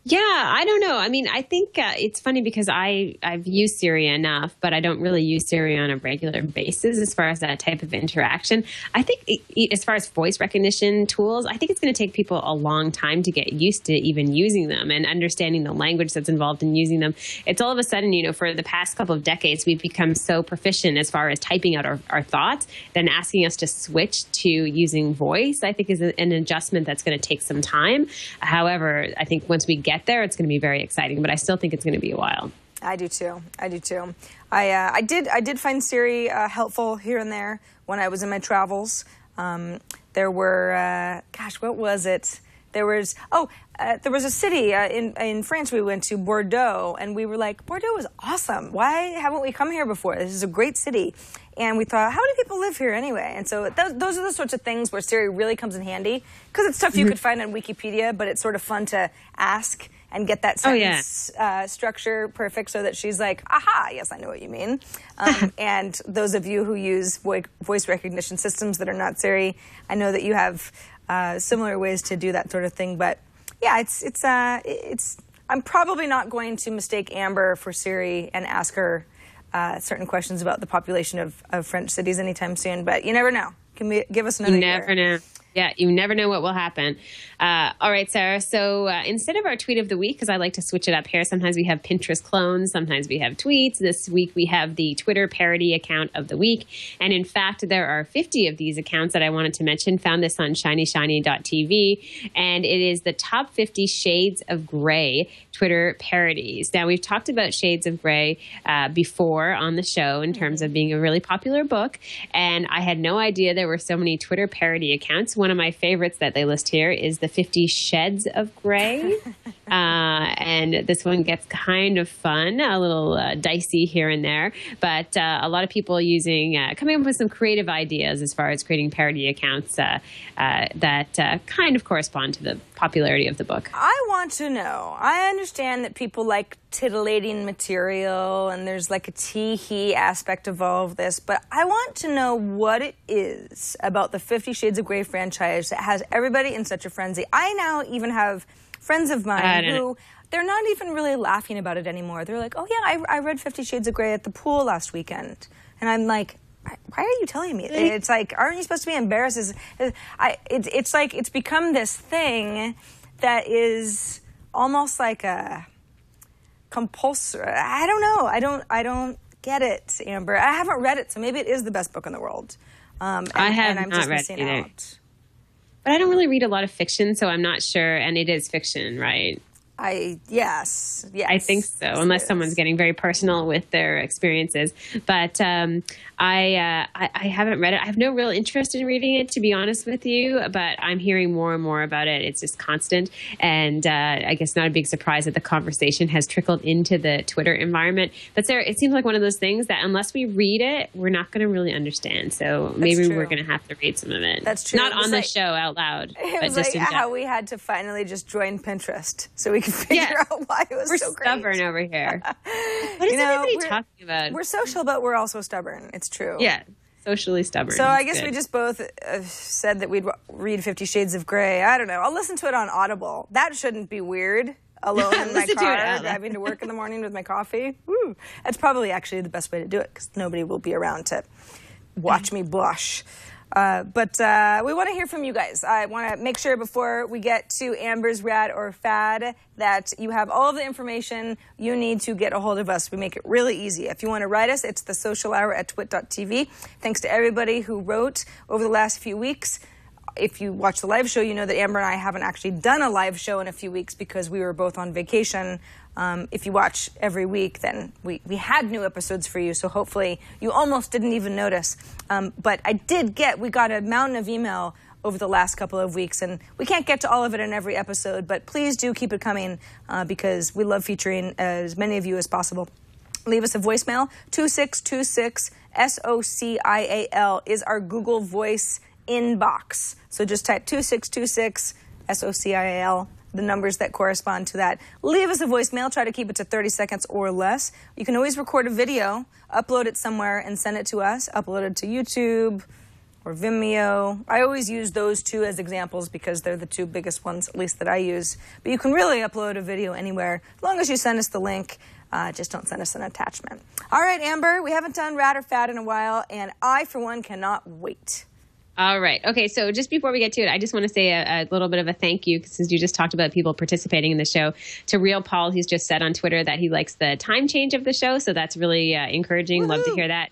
Yeah, I don't know. I mean, I think it's funny because I've used Siri enough, but I don't really use Siri on a regular basis as far as that type of interaction. I think as far as voice recognition tools, I think it's going to take people a long time to get used to even using them and understanding the language that's involved in using them. It's all of a sudden, for the past couple of decades, we've become so proficient as far as typing out our thoughts, then asking us to switch to using voice, I think is an adjustment that's going to take some time. However, I think once we get there, it's going to be very exciting, but I still think it's going to be a while. I do too. I did find Siri helpful here and there when I was in my travels. There were, what was it? There was a city in France we went to, Bordeaux, and we were like, Bordeaux is awesome. Why haven't we come here before? This is a great city. And we thought, how do people live here anyway? And so those are the sorts of things where Siri really comes in handy, because it's stuff you could find on Wikipedia, but it's sort of fun to ask and get that sentence structure perfect, so that she's like, aha, yes, I know what you mean. And those of you who use voice recognition systems that are not Siri, I know that you have similar ways to do that sort of thing. But yeah, I'm probably not going to mistake Amber for Siri and ask her certain questions about the population of French cities anytime soon. But you never know. Give us another year. You never know. Yeah, you never know what will happen. All right, Sarah. So instead of our tweet of the week, because I like to switch it up here, sometimes we have Pinterest clones, sometimes we have tweets. This week we have the Twitter parody account of the week. And in fact, there are 50 of these accounts that I wanted to mention. Found this on shinyshiny.tv. And it is the top 50 shades of gray Twitter parodies. Now, we've talked about Shades of Grey before on the show in terms of being a really popular book. And I had no idea there were so many Twitter parody accounts. One of my favorites that they list here is the 50 Sheds of Grey. And this one gets kind of fun, a little dicey here and there. But a lot of people coming up with some creative ideas as far as creating parody accounts that kind of correspond to the popularity of the book. I want to know. I understand that people like titillating material and there's like a tee-hee aspect of all of this, but I want to know what it is about the 50 Shades of Grey franchise that has everybody in such a frenzy. I now even have friends of mine who they're not even really laughing about it anymore. They're like, oh yeah, I read 50 Shades of Grey at the pool last weekend. And I'm like, why are you telling me? It's like, aren't you supposed to be embarrassed? It's like it's become this thing that is almost like a compulsory. I don't know. I don't get it, Amber. I haven't read it, so maybe it is the best book in the world. I have I'm not just read missing it either. out. But I don't really read a lot of fiction, so I'm not sure. And it is fiction, right? Yes. I think so, unless someone's getting very personal with their experiences. But I haven't read it. I have no real interest in reading it, to be honest with you, but I'm hearing more and more about it. It's just constant. And I guess not a big surprise that the conversation has trickled into the Twitter environment. But Sarah, it seems like one of those things that unless we read it, we're not going to really understand. So maybe we're going to have to read some of it. That's true. Not on the show out loud. It but was just like how we had to finally just join Pinterest so we could figure out why it was we're so great. Stubborn over here. What is everybody talking about? We're social, but we're also stubborn. It's true. Yeah, socially stubborn. So I guess we just both said that we'd read 50 Shades of Grey. I don't know. I'll listen to it on Audible. That shouldn't be weird. Alone in my car, driving to work in the morning with my coffee. Woo. That's probably actually the best way to do it because nobody will be around to watch me blush. But we want to hear from you guys. I want to make sure before we get to Amber's Rad or Fad that you have all of the information you need to get a hold of us. We make it really easy. If you want to write us, it's the social hour at twit.tv. Thanks to everybody who wrote over the last few weeks. If you watch the live show, you know that Amber and I haven't actually done a live show in a few weeks because we were both on vacation. If you watch every week, then we had new episodes for you, so hopefully you almost didn't even notice. But we got a mountain of email over the last couple of weeks, and we can't get to all of it in every episode, but please do keep it coming because we love featuring as many of you as possible. Leave us a voicemail. 2626 SOCIAL is our Google Voice inbox. So just type 2626 SOCIAL, the numbers that correspond to that. Leave us a voicemail. Try to keep it to 30 seconds or less. You can always record a video, upload it somewhere, and send it to us. Upload it to YouTube or Vimeo. I always use those two as examples because they're the two biggest ones, at least that I use. But you can really upload a video anywhere, as long as you send us the link. Just don't send us an attachment. All right, Amber, we haven't done Rad or Fad in a while, and I, for one, cannot wait. All right. Okay. So just before we get to it, I just want to say a little bit of a thank you, since you just talked about people participating in the show, to Real Paul, who's just said on Twitter that he likes the time change of the show. So that's really encouraging. Woo-hoo. Love to hear that.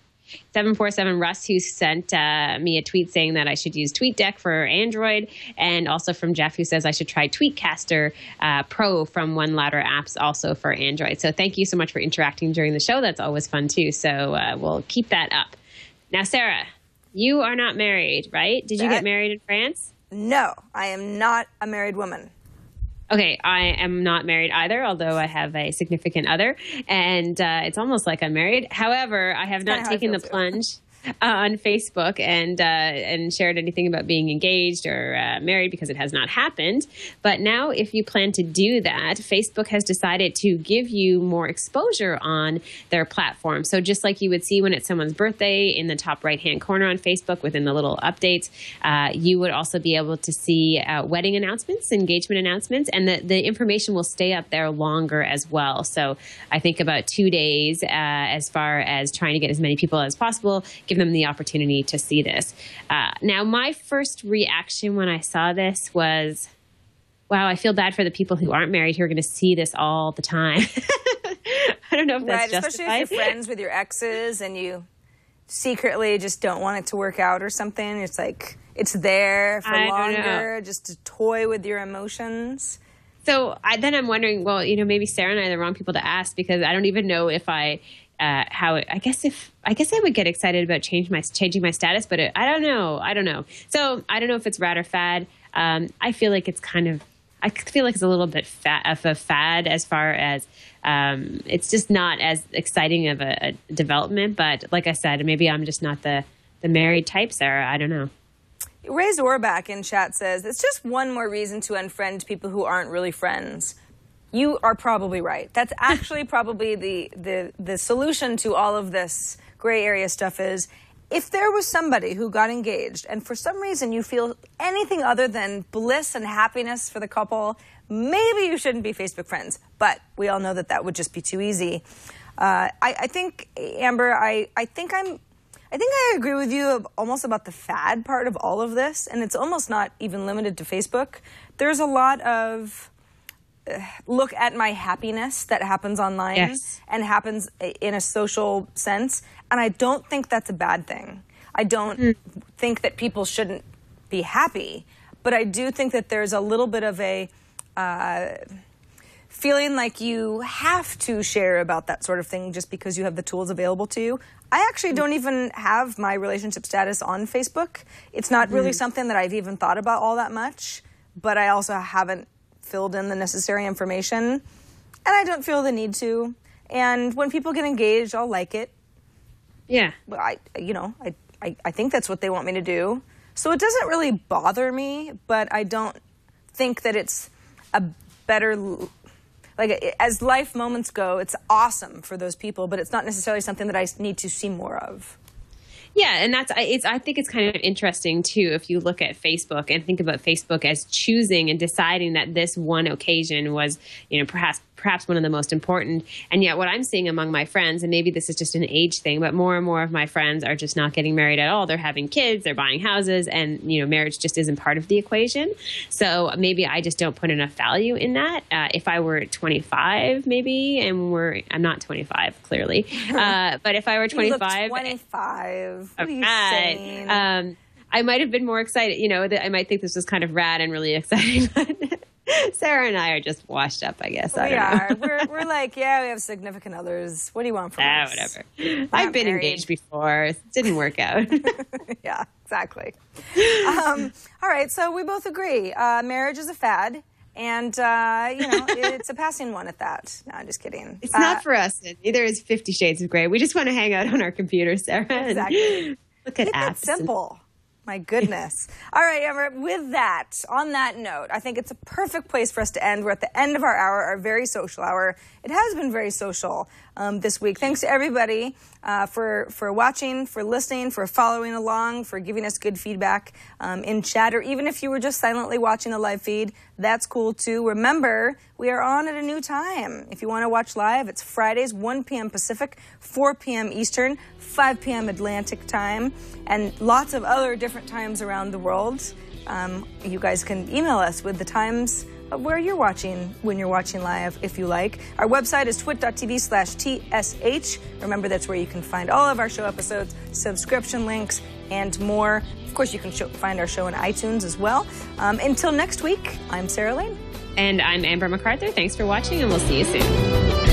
747 Russ, who sent me a tweet saying that I should use TweetDeck for Android, and also from Jeff, who says I should try Tweetcaster Pro from One Louder Apps, also for Android. So thank you so much for interacting during the show. That's always fun too. So we'll keep that up. Now, Sarah, you are not married, right? Did you get married in France? No, I am not a married woman. Okay, I am not married either, although I have a significant other, and it's almost like I'm married. However, I have not taken the plunge on Facebook and shared anything about being engaged or married because it has not happened. But now if you plan to do that, Facebook has decided to give you more exposure on their platform. So just like you would see when it's someone's birthday in the top right-hand corner on Facebook within the little updates, you would also be able to see wedding announcements, engagement announcements, and the information will stay up there longer as well. So I think about 2 days as far as trying to get as many people as possible, give them the opportunity to see this. Now, my first reaction when I saw this was, wow, I feel bad for the people who aren't married who are going to see this all the time. I don't know if that's justified. Especially if you're friends with your exes and you secretly just don't want it to work out or something. It's like it's there for longer, just to toy with your emotions. So then I'm wondering, well, maybe Sarah and I are the wrong people to ask, because I don't even know if I guess I would get excited about changing my status, but I don't know. So I don't know if it's rad or fad. I feel like it's a little bit of a fad, as far as it's just not as exciting of a development. But like I said, maybe I'm just not the married type, Sarah. I don't know. Ray Zorback in chat says, it's just one more reason to unfriend people who aren't really friends. You are probably right. That's actually probably the solution to all of this gray area stuff is, if there was somebody who got engaged and for some reason you feel anything other than bliss and happiness for the couple, maybe you shouldn't be Facebook friends. But we all know that would just be too easy. I think, Amber, I think I agree with you almost about the fad part of all of this, and it's almost not even limited to Facebook. There's a lot of look at my happiness that happens online, yes, and happens in a social sense, and I don't think that's a bad thing. I don't think that people shouldn't be happy, but I do think that there's a little bit of a feeling like you have to share about that sort of thing just because you have the tools available to you. I actually don't even have my relationship status on Facebook. It's not really something that I've even thought about all that much, but I also haven't filled in the necessary information, and I don't feel the need to. And when people get engaged, I'll like it. Yeah. But I think that's what they want me to do. So it doesn't really bother me, but I don't think that it's a better... Like, as life moments go, it's awesome for those people, but it's not necessarily something that I need to see more of. Yeah, and I think it's kind of interesting, too, if you look at Facebook and think about Facebook as choosing and deciding that this one occasion was, perhaps one of the most important. And yet what I'm seeing among my friends, and maybe this is just an age thing, but more and more of my friends are just not getting married at all. They're having kids, they're buying houses, and, marriage just isn't part of the equation. So maybe I just don't put enough value in that. If I were 25, maybe, and I'm not 25, clearly. But if I were 25... You look 25. What are you saying? I might have been more excited. I might think this was kind of rad and really exciting, but... Sarah and I are just washed up, I guess. We are. We're like, yeah, we have significant others. What do you want from us? Whatever. I've been engaged before. It didn't work out. Yeah, exactly. All right, so we both agree. Marriage is a fad, and, it's a passing one at that. No, I'm just kidding. It's not for us. Neither is 50 Shades of Grey. We just want to hang out on our computer, Sarah. Exactly. Look at apps. It's simple. My goodness. All right, Amber, on that note, I think it's a perfect place for us to end. We're at the end of our hour, our very social hour. It has been very social this week. Thanks to everybody for watching, for listening, for following along, for giving us good feedback in chat, or even if you were just silently watching a live feed, that's cool too. Remember, we are on at a new time. If you want to watch live, it's Fridays, 1 p.m. Pacific, 4 p.m. Eastern, 5 p.m. Atlantic time, and lots of other different times around the world. You guys can email us with the times of where you're watching when you're watching live, if you like. Our website is twit.tv/TSH. Remember, that's where you can find all of our show episodes, subscription links, and more. Of course, you can find our show on iTunes as well. Until next week, I'm Sarah Lane. And I'm Amber MacArthur. Thanks for watching, and we'll see you soon.